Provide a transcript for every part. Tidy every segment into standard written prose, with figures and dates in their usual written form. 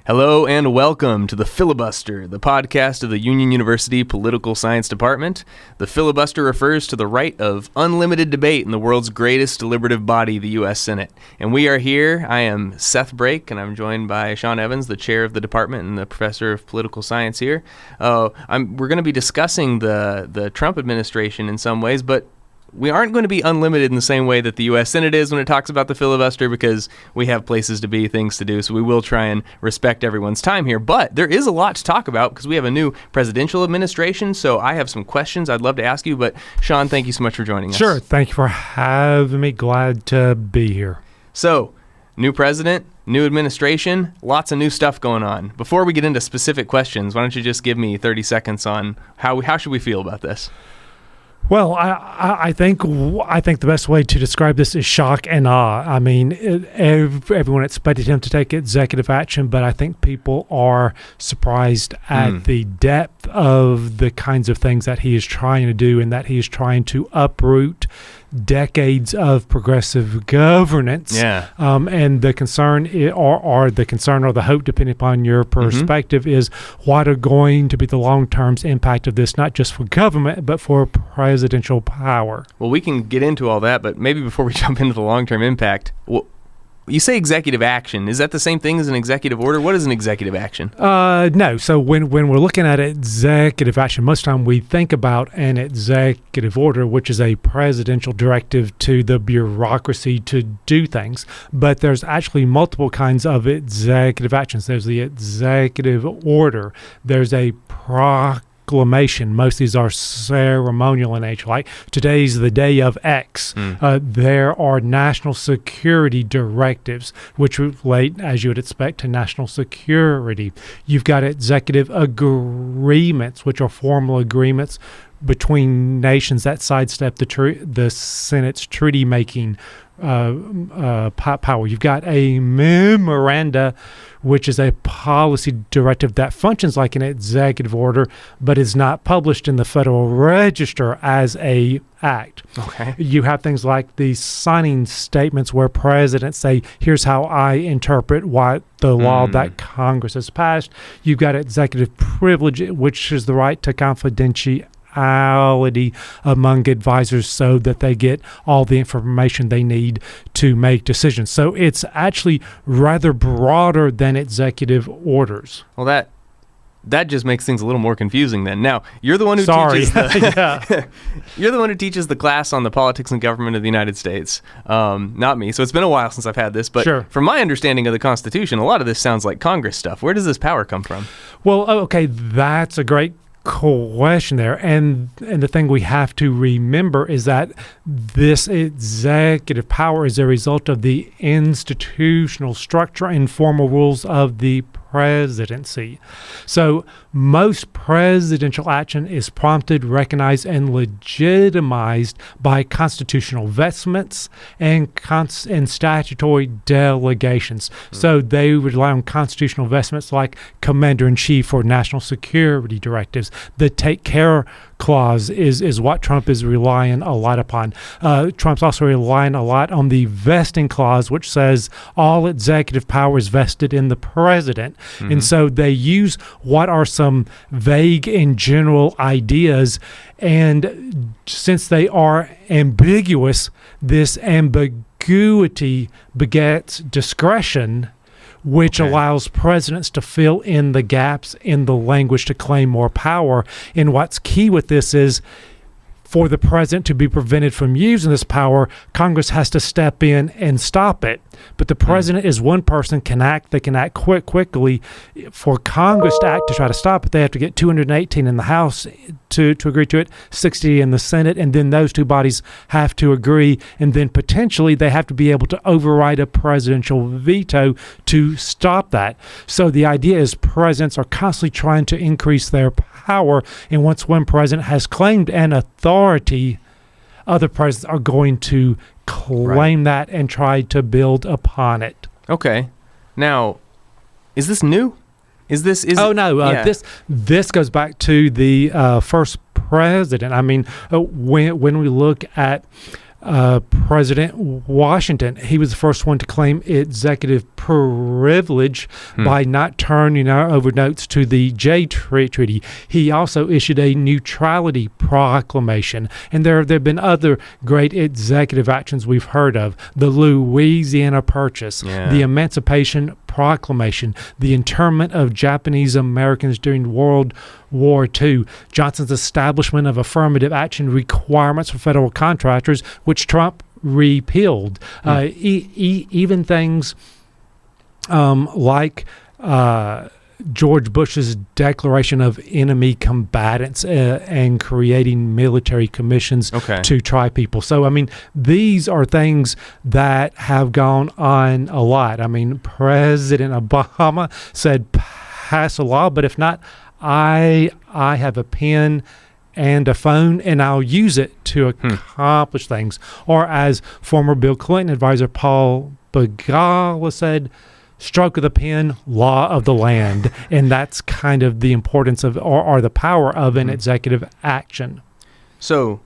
Hello and welcome to The Filibuster, the podcast of the Union University Political Science Department. The filibuster refers to the right of unlimited debate in the world's greatest deliberative body, the U.S. Senate. And we are here. I am Seth Brake, and I'm joined by Sean Evans, the chair of the department and the professor of political science here. We're going to be discussing the Trump administration in some ways, but we aren't going to be unlimited in the same way that the U.S. Senate is when it talks about the filibuster, because we have places to be, things to do, so we will try and respect everyone's time here. But there is a lot to talk about because we have a new presidential administration, so I have some questions I'd love to ask you. But Sean, thank you so much for joining us. Sure. Thank you for having me. Glad to be here. So, new president, new administration, lots of new stuff going on. Before we get into specific questions, why don't you just give me 30 seconds on how should we feel about this? Well, I think the best way to describe this is shock and awe. I mean, everyone expected him to take executive action, but I think people are surprised at the depth of the kinds of things that he is trying to do, and that he is trying to uproot decades of progressive governance. Yeah. And the concern or the hope, depending upon your perspective, is what are going to be the long-term impact of this, not just for government, but for presidential power. Well, we can get into all that, but maybe before we jump into the long-term impact, you say executive action. Is that the same thing as an executive order? What is an executive action? No. So when we're looking at executive action, most of the time we think about an executive order, which is a presidential directive to the bureaucracy to do things. But there's actually multiple kinds of executive actions. There's the executive order. There's a proclamation. Most of these are ceremonial in nature, like today's the day of X. There are national security directives, which relate, as you would expect, to national security. You've got executive agreements, which are formal agreements between nations that sidestep the Senate's treaty-making power. You've got a memoranda, which is a policy directive that functions like an executive order, but is not published in the Federal Register as a act. Okay. You have things like the signing statements where presidents say, here's how I interpret what the law that Congress has passed. You've got executive privilege, which is the right to confidentiality among advisors so that they get all the information they need to make decisions. So it's actually rather broader than executive orders. Well, that just makes things a little more confusing then. Now, you're the one who teaches you're the one who teaches the class on the politics and government of the United States. Not me. So it's been a while since I've had this, but Sure. From my understanding of the Constitution, a lot of this sounds like Congress stuff. Where does this power come from? Well, okay, that's a great question there, and the thing we have to remember is that this executive power is a result of the institutional structure and formal rules of the presidency. So most presidential action is prompted, recognized, and legitimized by constitutional vestments and statutory delegations. So they rely on constitutional vestments like Commander-in-Chief or National Security directives. The Take Care Clause is what Trump is relying a lot upon. Trump's also relying a lot on the vesting clause, which says all executive power is vested in the president. And so they use what are some vague and general ideas, and since they are ambiguous, this ambiguity begets discretion, which allows presidents to fill in the gaps in the language to claim more power. And what's key with this is, for the president to be prevented from using this power, Congress has to step in and stop it. But the president is one person, they can act quickly. For Congress to act to try to stop it, they have to get 218 in the House to agree to it, 60 in the Senate, and then those two bodies have to agree, and then potentially they have to be able to override a presidential veto to stop that. So the idea is presidents are constantly trying to increase their power, and once one president has claimed an authority, other presidents are going to claim that and try to build upon it. Okay. Now, is this new? This goes back to the first president. I mean, when we look at President Washington. He was the first one to claim executive privilege by not turning over notes to the Jay Treaty. He also issued a neutrality proclamation. And there have been other great executive actions we've heard of. The Louisiana Purchase, the Emancipation Proclamation, the internment of Japanese Americans during World War II, Johnson's establishment of affirmative action requirements for federal contractors, which Trump repealed. Even things like George Bush's declaration of enemy combatants and creating military commissions to try people. So, I mean, these are things that have gone on a lot. I mean, President Obama said, pass a law, but if not, I have a pen and a phone, and I'll use it to accomplish things. Or as former Bill Clinton advisor Paul Begala said, stroke of the pen, law of the land. And that's kind of the importance of, or the power of an executive action. So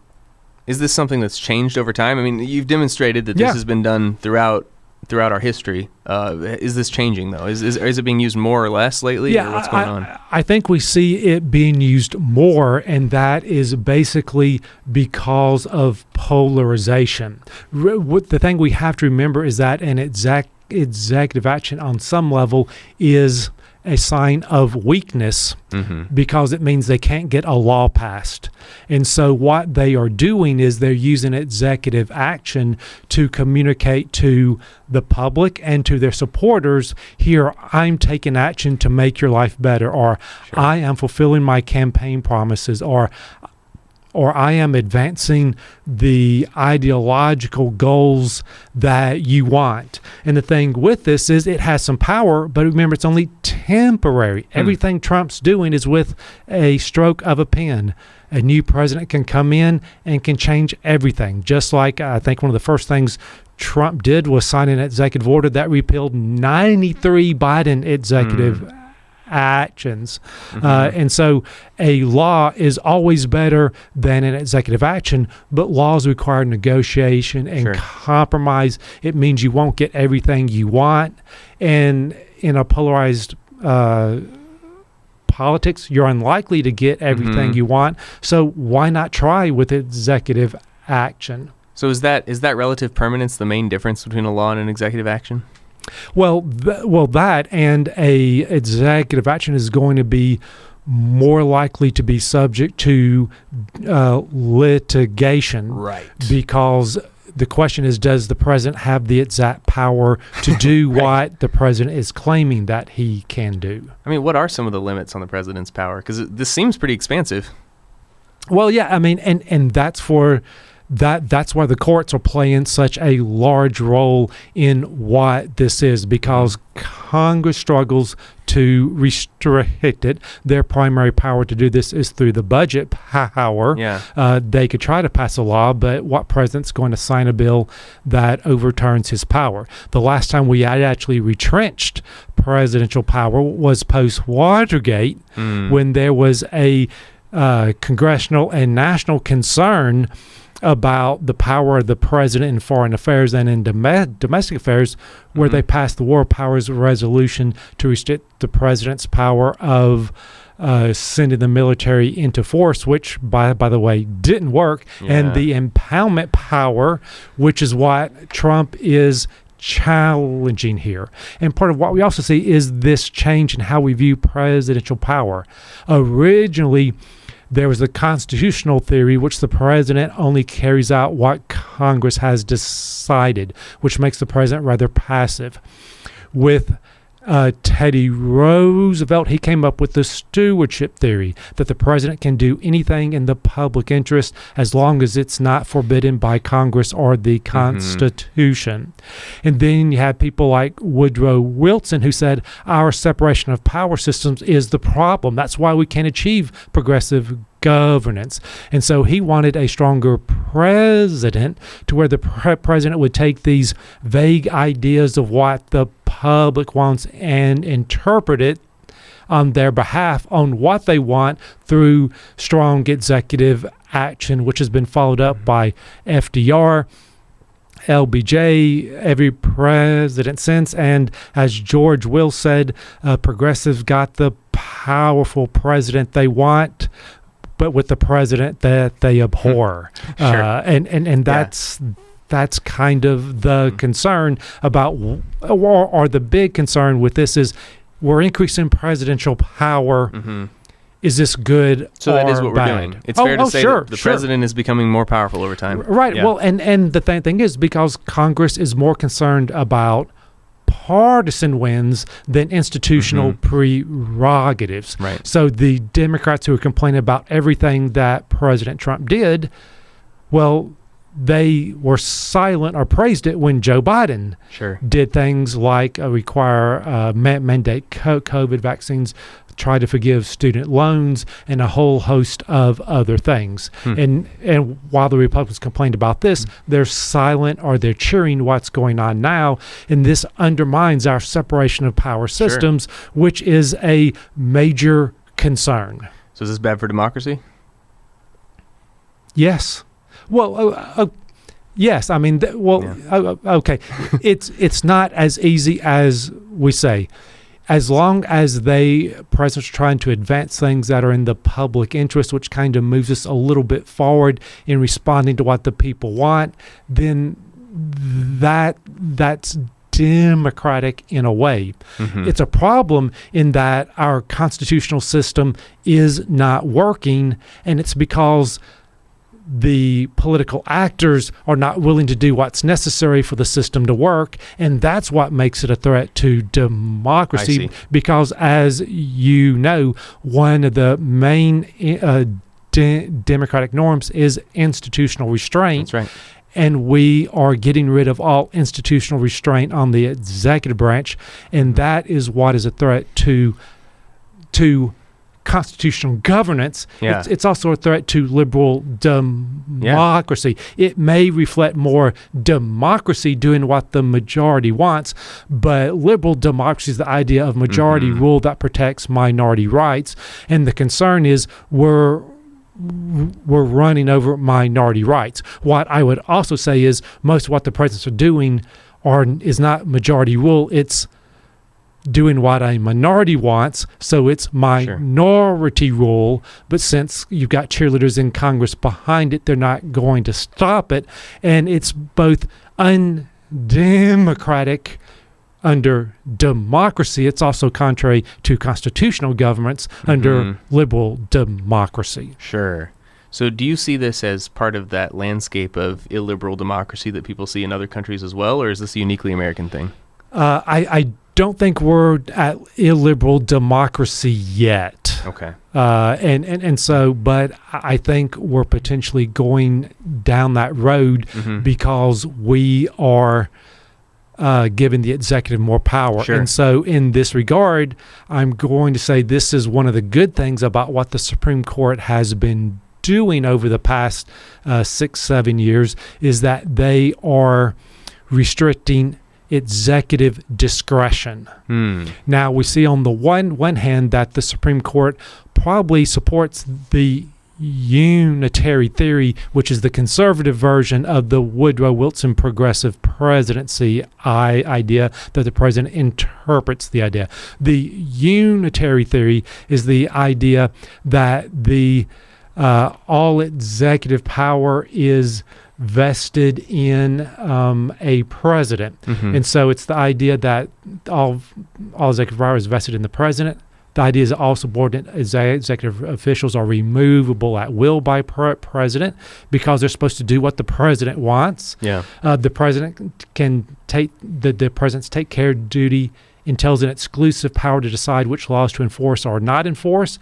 is this something that's changed over time? I mean, you've demonstrated that this has been done throughout our history. Is this changing, though? Is it being used more or less lately? Yeah, or what's going on? I think we see it being used more, and that is basically because of polarization. The thing we have to remember is that an executive action on some level is a sign of weakness because it means they can't get a law passed. And so what they are doing is they're using executive action to communicate to the public and to their supporters, here, I'm taking action to make your life better, or I am fulfilling my campaign promises, or I am advancing the ideological goals that you want. And the thing with this is it has some power, but remember, it's only temporary. Everything Trump's doing is with a stroke of a pen. A new president can come in and can change everything. Just like I think one of the first things Trump did was sign an executive order that repealed 93 Biden executive actions. And so a law is always better than an executive action, but laws require negotiation and compromise. It means you won't get everything you want. And in a polarized politics, you're unlikely to get everything you want. So why not try with executive action? So is that relative permanence the main difference between a law and an executive action? Well, that and a executive action is going to be more likely to be subject to litigation, right? Because the question is, does the president have the exact power to do what the president is claiming that he can do? I mean, what are some of the limits on the president's power? Because this seems pretty expansive. Well, yeah, I mean, and that's for. That's why the courts are playing such a large role in what this is, because Congress struggles to restrict it. Their primary power to do this is through the budget power. They could try to pass a law, but what president's going to sign a bill that overturns his power? The last time we had actually retrenched presidential power was post-Watergate, when there was a congressional and national concern about the power of the president in foreign affairs and in domestic affairs, where they passed the War Powers Resolution to restrict the president's power of sending the military into force, which, by the way, didn't work, and the impoundment power, which is what Trump is challenging here. And part of what we also see is this change in how we view presidential power. Originally, there was the constitutional theory, which the president only carries out what Congress has decided, which makes the president rather passive. With Teddy Roosevelt, he came up with the stewardship theory, that the president can do anything in the public interest as long as it's not forbidden by Congress or the Constitution. And then you had people like Woodrow Wilson, who said our separation of power systems is the problem. That's why we can't achieve progressive governance. And so he wanted a stronger president, to where the president would take these vague ideas of what the public wants and interpret it on their behalf on what they want through strong executive action, which has been followed up by FDR, LBJ, every president since. And as George Will said, progressives got the powerful president they want, but with the president that they abhor. Sure. And that's kind of the concern about, or the big concern with this is we're increasing presidential power. Mm-hmm. Is this good? So that is what bad? we're doing. It's fair to say sure, that the president is becoming more powerful over time. Right. Yeah. Well, and the thing is, because Congress is more concerned about partisan wins than institutional prerogatives. Right. So the Democrats who are complaining about everything that President Trump did, well, they were silent or praised it when Joe Biden Sure. did things like require mandate COVID vaccines, try to forgive student loans, and a whole host of other things. And while the Republicans complained about this, they're silent or they're cheering what's going on now. And this undermines our separation of power systems, which is a major concern. So is this bad for democracy? Yes. Well, yes. I mean, okay. It's not as easy as we say. As long as presidents are trying to advance things that are in the public interest, which kind of moves us a little bit forward in responding to what the people want, then that's democratic in a way. It's a problem in that our constitutional system is not working, and it's because the political actors are not willing to do what's necessary for the system to work, and that's what makes it a threat to democracy. Because, as you know, one of the main democratic norms is institutional restraint. That's right. And we are getting rid of all institutional restraint on the executive branch, and that is what is a threat to constitutional governance. It's also a threat to liberal democracy. It may reflect more democracy doing what the majority wants, but liberal democracy is the idea of majority rule that protects minority rights. And the concern is we're running over minority rights. What I would also say is most of what the presidents are doing is not majority rule. It's doing what a minority wants, so it's minority rule. But since you've got cheerleaders in Congress behind it, they're not going to stop it. And it's both undemocratic under democracy. It's also contrary to constitutional governments under liberal democracy. Sure. So do you see this as part of that landscape of illiberal democracy that people see in other countries as well, or is this a uniquely American thing? I don't think we're at illiberal democracy yet. Okay. And so, but I think we're potentially going down that road because we are giving the executive more power. Sure. And so in this regard, I'm going to say this is one of the good things about what the Supreme Court has been doing over the past 6-7 years is that they are restricting executive discretion. Now, we see on the one hand that the Supreme Court probably supports the unitary theory, which is the conservative version of the Woodrow Wilson progressive presidency idea that the president interprets the idea. The unitary theory is the idea that the all executive power is vested in a president. And so it's the idea that all executive power is vested in the president. The idea is that all subordinate executive officials are removable at will by president because they're supposed to do what the president wants. The president can take the president's take care duty entails an exclusive power to decide which laws to enforce or not enforce.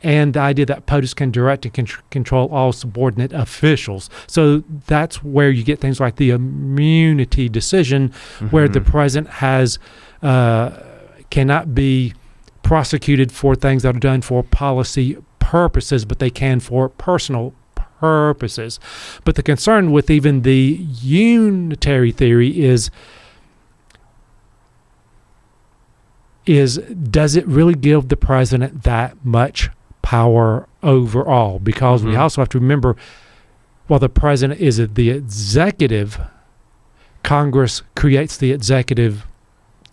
And the idea that POTUS can direct and control all subordinate officials. So that's where you get things like the immunity decision, where the president cannot be prosecuted for things that are done for policy purposes, but they can for personal purposes. But the concern with even the unitary theory is does it really give the president that much power overall, because we also have to remember, while the president is the executive, Congress creates the executive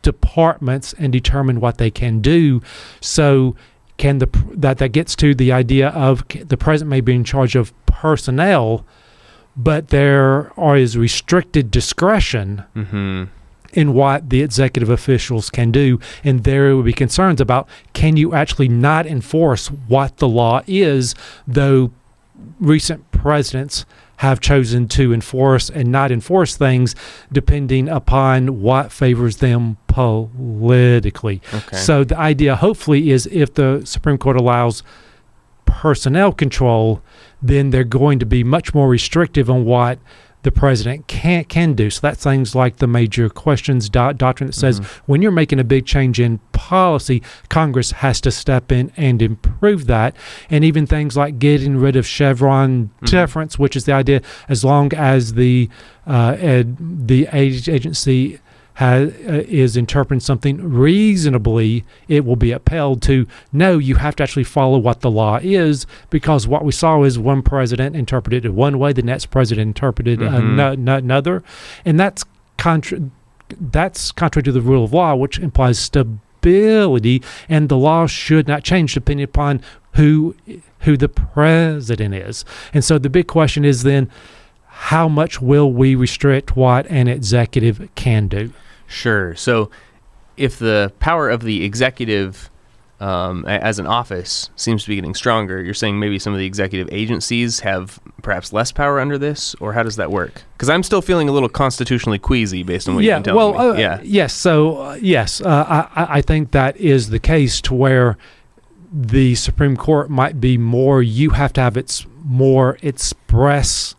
departments and determine what they can do. So that gets to the idea of the president may be in charge of personnel, but there is restricted discretion in what the executive officials can do. And there would be concerns about, can you actually not enforce what the law is, though recent presidents have chosen to enforce and not enforce things depending upon what favors them politically. Okay. So the idea, hopefully, is if the Supreme Court allows personnel control, then they're going to be much more restrictive on what the president can do. So that's things like the major questions doctrine that says when you're making a big change in policy, Congress has to step in and improve that. And even things like getting rid of Chevron deference, which is the idea, as long as the agency is interpreting something reasonably, it will be upheld. To no, you have to actually follow what the law is, because what we saw is one president interpreted it one way, the next president interpreted another, and that's contrary to the rule of law, which implies stability, and the law should not change depending upon who the president is. And so the big question is then, how much will we restrict what an executive can do? Sure. So if the power of the executive as an office seems to be getting stronger, you're saying maybe some of the executive agencies have perhaps less power under this, or how does that work? Because I'm still feeling a little constitutionally queasy based on what you've been telling me. Yes. So, yes, I think that is the case, to where the Supreme Court might be more, you have to have its more express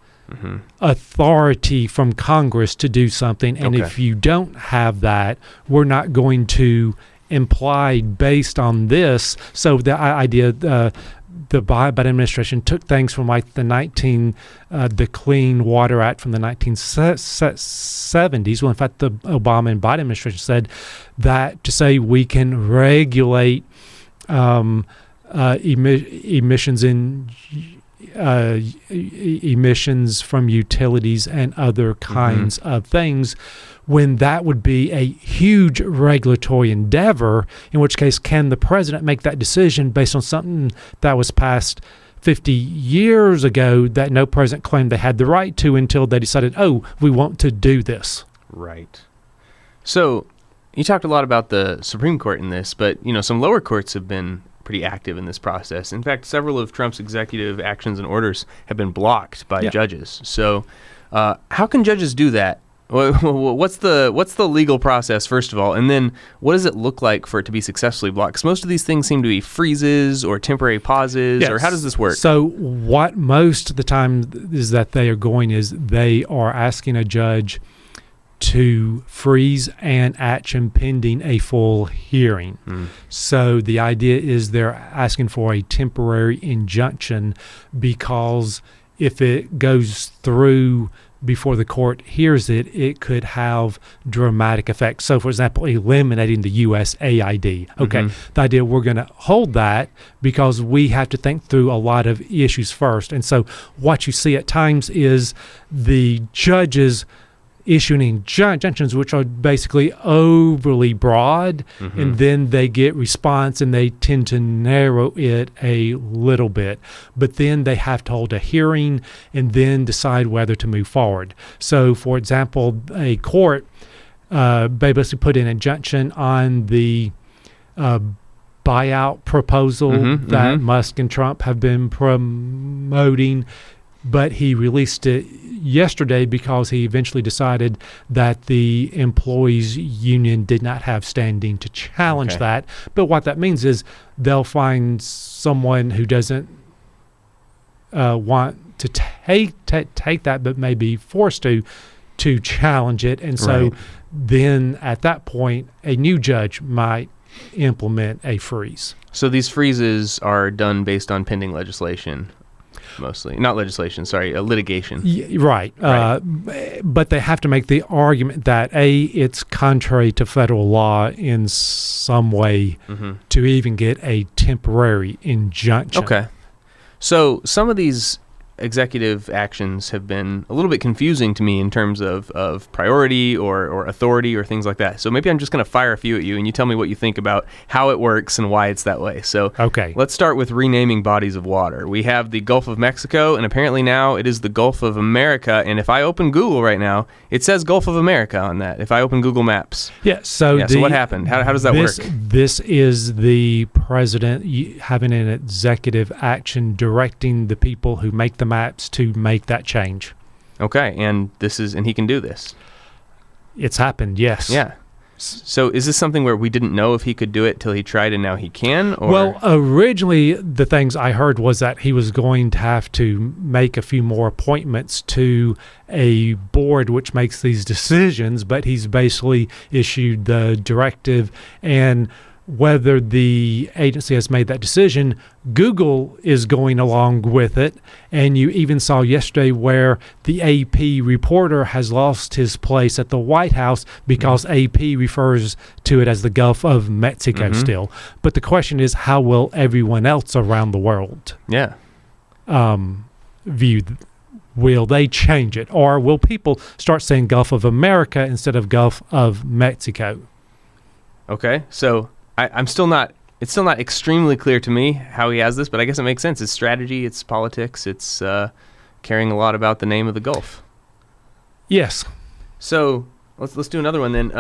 authority from Congress to do something. And if you don't have that, we're not going to imply based on this. So the idea, the Biden administration took things from like the Clean Water Act from the 1970s. Well, in fact, the Obama and Biden administration said that to say we can regulate emissions from utilities and other kinds of things, when that would be a huge regulatory endeavor, in which case can the president make that decision based on something that was passed 50 years ago that no president claimed they had the right to until they decided, oh, we want to do this. Right. So you talked a lot about the Supreme Court in this, but some lower courts have been pretty active in this process. In fact, several of Trump's executive actions and orders have been blocked by judges. So how can judges do that? What's the legal process, first of all? And then what does it look like for it to be successfully blocked? Because most of these things seem to be freezes or temporary pauses, or how does this work? So what most of the time is that they are asking a judge to freeze an action pending a full hearing. So the idea is they're asking for a temporary injunction, because if it goes through before the court hears it, it could have dramatic effects. So, for example, eliminating the USAID. Okay, the idea, we're going to hold that because we have to think through a lot of issues first. And so what you see at times is the judges issuing injunctions which are basically overly broad, and then they get response and they tend to narrow it a little bit. But then they have to hold a hearing and then decide whether to move forward. So, for example, a court basically put an injunction on the buyout proposal that Musk and Trump have been promoting, but he released it yesterday because he eventually decided that the employees union did not have standing to challenge that. But what that means is they'll find someone who doesn't want to take that, but may be forced to challenge it. And so then at that point, a new judge might implement a freeze. So these freezes are done based on pending legislation. mostly. Not legislation, sorry, litigation. Right. But they have to make the argument that, A, it's contrary to federal law in some way to even get a temporary injunction. Okay. So some of these executive actions have been a little bit confusing to me in terms of priority or authority or things like that. So maybe I'm just going to fire a few at you and you tell me what you think about how it works and why it's that way. So okay, let's start with renaming bodies of water. We have the Gulf of Mexico, and apparently now it is the Gulf of America. And if I open Google right now, it says Gulf of America on that. If I open Google Maps. So what happened? How does that work? This is the president having an executive action directing the people who make the maps to make that change. Okay, and he can do this. It's happened, yes. Yeah. So is this something where we didn't know if he could do it till he tried and now he can? Or? Well, originally the things I heard was that he was going to have to make a few more appointments to a board which makes these decisions, but he's basically issued the directive, and whether the agency has made that decision, Google is going along with it. And you even saw yesterday where the AP reporter has lost his place at the White House because AP refers to it as the Gulf of Mexico still. But the question is, how will everyone else around the world view? Will they change it? Or will people start saying Gulf of America instead of Gulf of Mexico? Okay, so it's still not extremely clear to me how he has this, but I guess it makes sense. It's strategy, it's politics, it's caring a lot about the name of the Gulf. Yes. So let's do another one then.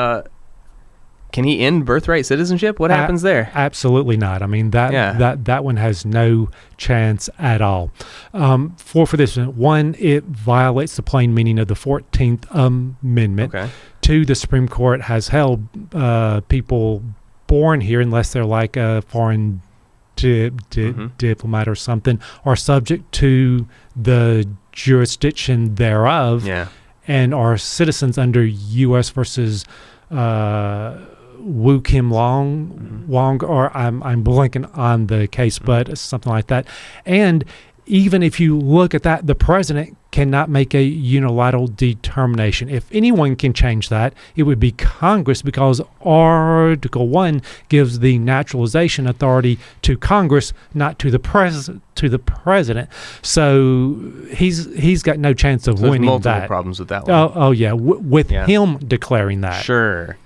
Can he end birthright citizenship? What happens there? Absolutely not. I mean, that one has no chance at all. For this one, it violates the plain meaning of the 14th Amendment. Okay. 2, the Supreme Court has held people born here, unless they're like a foreign diplomat or something, are subject to the jurisdiction thereof, and are citizens under U.S. versus Wu Kim Wong, or I'm blanking on the case, but something like that. And even if you look at that, the president cannot make a unilateral determination. If anyone can change that, it would be Congress, because Article 1 gives the naturalization authority to Congress, not to the president. So he's got no chance of winning multiple that. Multiple problems with that one. Oh yeah, with him declaring that. Sure.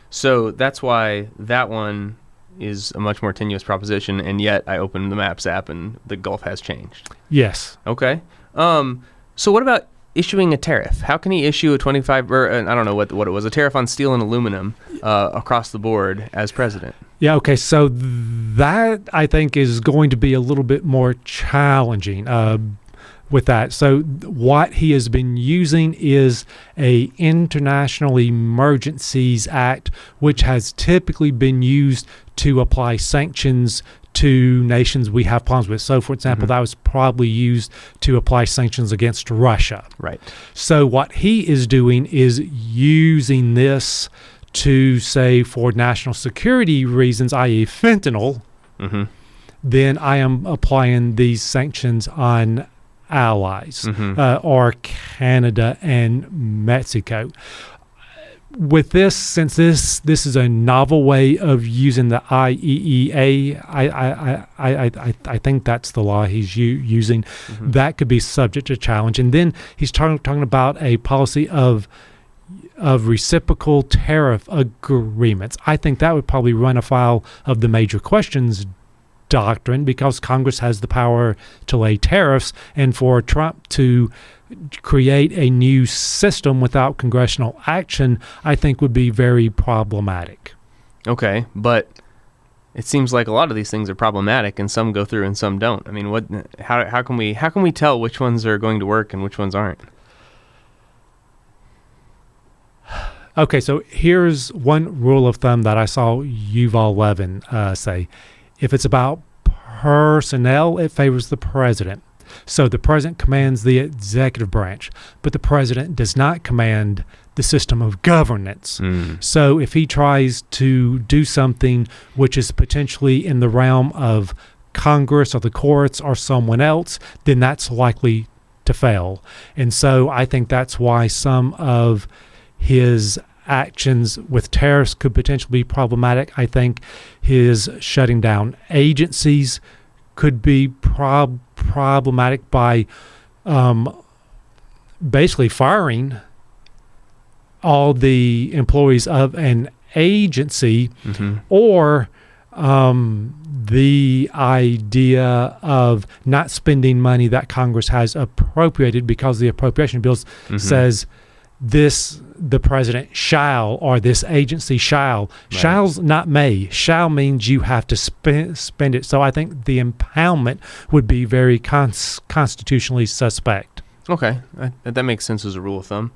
So that's why that one is a much more tenuous proposition, and yet I opened the Maps app and the Gulf has changed. Yes. Okay. So what about issuing a tariff? How can he issue a 25, or I don't know what it was, a tariff on steel and aluminum across the board as president? Yeah, okay, so that I think is going to be a little bit more challenging with that. So what he has been using is a International Emergencies Act, which has typically been used to apply sanctions to nations we have problems with. So, for example, that was probably used to apply sanctions against Russia. Right. So what he is doing is using this to say, for national security reasons, i.e. fentanyl, then I am applying these sanctions on allies, or Canada and Mexico. With this, since this is a novel way of using the IEEA, I think that's the law he's using. That could be subject to challenge. And then he's talking about a policy of reciprocal tariff agreements. I think that would probably run afoul of the major questions doctrine, because Congress has the power to lay tariffs, and for Trump to create a new system without congressional action, I think would be very problematic. Okay, but it seems like a lot of these things are problematic, and some go through and some don't. I mean, how can we tell which ones are going to work and which ones aren't? Okay, so here's one rule of thumb that I saw Yuval Levin say. If it's about personnel, it favors the president. So the president commands the executive branch, but the president does not command the system of governance. So if he tries to do something which is potentially in the realm of Congress or the courts or someone else, then that's likely to fail. And so I think that's why some of his actions with tariffs could potentially be problematic. I think his shutting down agencies could be problematic by basically firing all the employees of an agency, or the idea of not spending money that Congress has appropriated, because the appropriation bills says the president shall, or this agency shall. Right. Shall's not may. Shall means you have to spend it. So I think the impoundment would be very constitutionally suspect. Okay, that makes sense as a rule of thumb.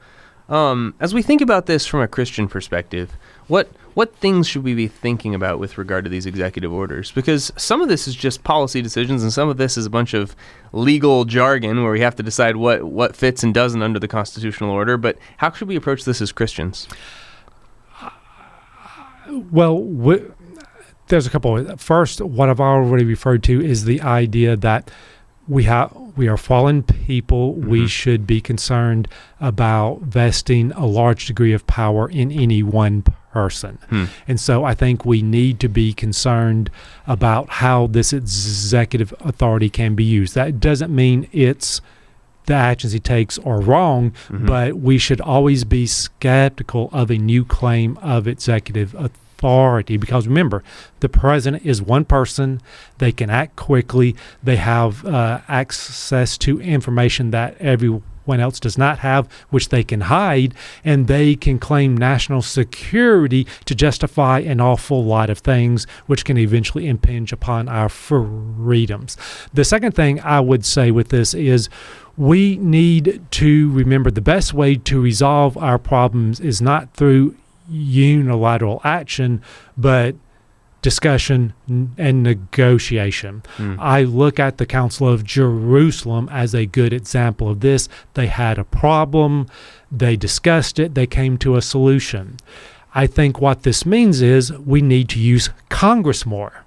As we think about this from a Christian perspective, what things should we be thinking about with regard to these executive orders? Because some of this is just policy decisions, and some of this is a bunch of legal jargon where we have to decide what fits and doesn't under the constitutional order. But how should we approach this as Christians? Well, there's a couple. First, what I've already referred to is the idea that we are fallen people. We should be concerned about vesting a large degree of power in any one person. And so I think we need to be concerned about how this executive authority can be used. That doesn't mean it's the actions he takes are wrong, but we should always be skeptical of a new claim of executive authority, because remember, the president is one person. They can act quickly. They have access to information that everyone else does not have, which they can hide, and they can claim national security to justify an awful lot of things, which can eventually impinge upon our freedoms. The second thing I would say with this is we need to remember the best way to resolve our problems is not through unilateral action, but discussion and negotiation. I look at the Council of Jerusalem as a good example of this. They had a problem, they discussed it, they came to a solution. I think what this means is we need to use Congress more.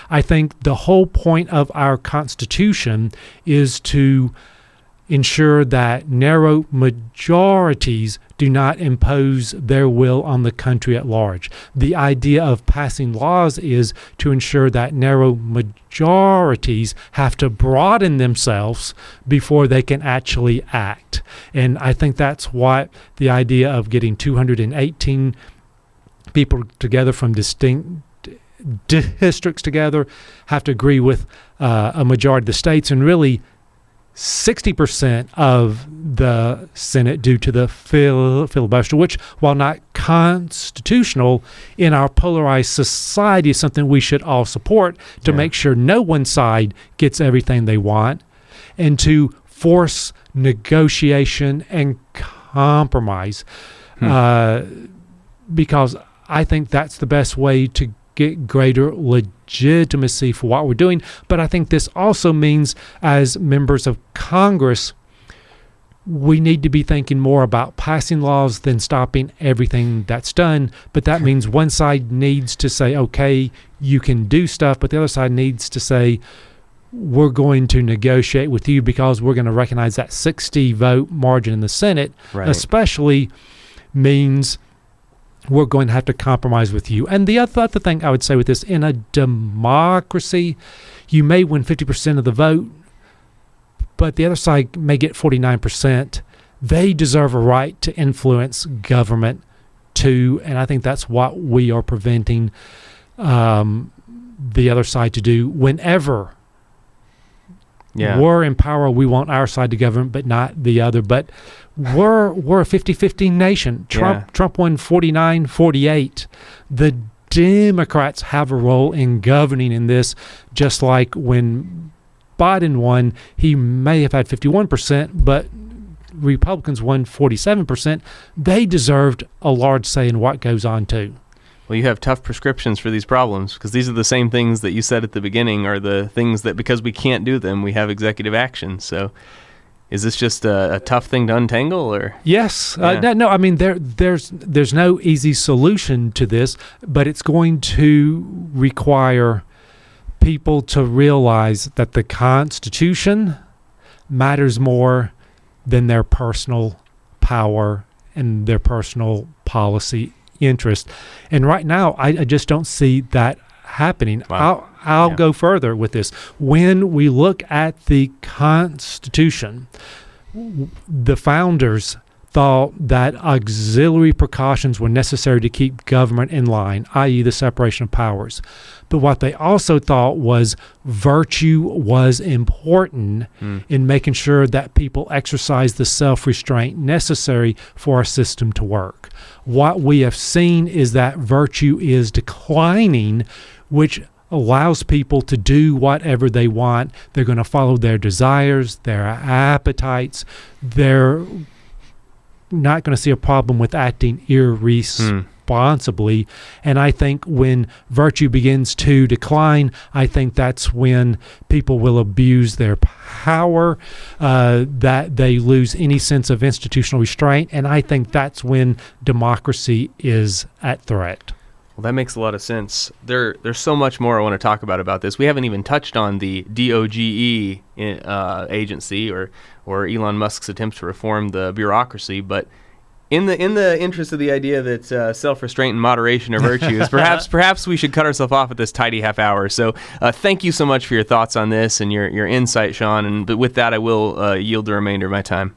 I think the whole point of our Constitution is to ensure that narrow majorities do not impose their will on the country at large. The idea of passing laws is to ensure that narrow majorities have to broaden themselves before they can actually act. And I think that's what the idea of getting 218 people together from distinct districts together have to agree with a majority of the states, and really 60% of the Senate due to the filibuster, which, while not constitutional in our polarized society, is something we should all support to make sure no one side gets everything they want, and to force negotiation and compromise, because I think that's the best way to get greater legitimacy for what we're doing. But I think this also means, as members of Congress, we need to be thinking more about passing laws than stopping everything that's done. But that means one side needs to say, okay, you can do stuff, but the other side needs to say, we're going to negotiate with you because we're going to recognize that 60 vote margin in the Senate, especially means we're going to have to compromise with you. And the other thing I would say with this, in a democracy, you may win 50% of the vote, but the other side may get 49%. They deserve a right to influence government too, and I think that's what we are preventing the other side to do. Whenever we're in power, we want our side to govern, but not the other. But we're a 50-50 nation. Trump won 49-48. The Democrats have a role in governing in this, just like when Biden won, he may have had 51%, but Republicans won 47%. They deserved a large say in what goes on too. Well, you have tough prescriptions for these problems, because these are the same things that you said at the beginning are the things that, because we can't do them, we have executive action. So is this just a tough thing to untangle, or? Yes. No, I mean, there's no easy solution to this, but it's going to require people to realize that the Constitution matters more than their personal power and their personal policy interest. And right now, I just don't see that happening. Wow. I'll go further with this. When we look at the Constitution, the founders thought that auxiliary precautions were necessary to keep government in line, i.e. the separation of powers. But what they also thought was virtue was important in making sure that people exercise the self-restraint necessary for our system to work. What we have seen is that virtue is declining, which allows people to do whatever they want. They're going to follow their desires, their appetites. They're not going to see a problem with acting irresponsibly. And I think when virtue begins to decline, I think that's when people will abuse their power, that they lose any sense of institutional restraint. And I think that's when democracy is at threat. Well, that makes a lot of sense. There's so much more I want to talk about this. We haven't even touched on the DOGE agency or Elon Musk's attempts to reform the bureaucracy. But in the interest of the idea that self-restraint and moderation are virtues, perhaps we should cut ourselves off at this tidy half hour. So thank you so much for your thoughts on this and your insight, Sean. But with that, I will yield the remainder of my time.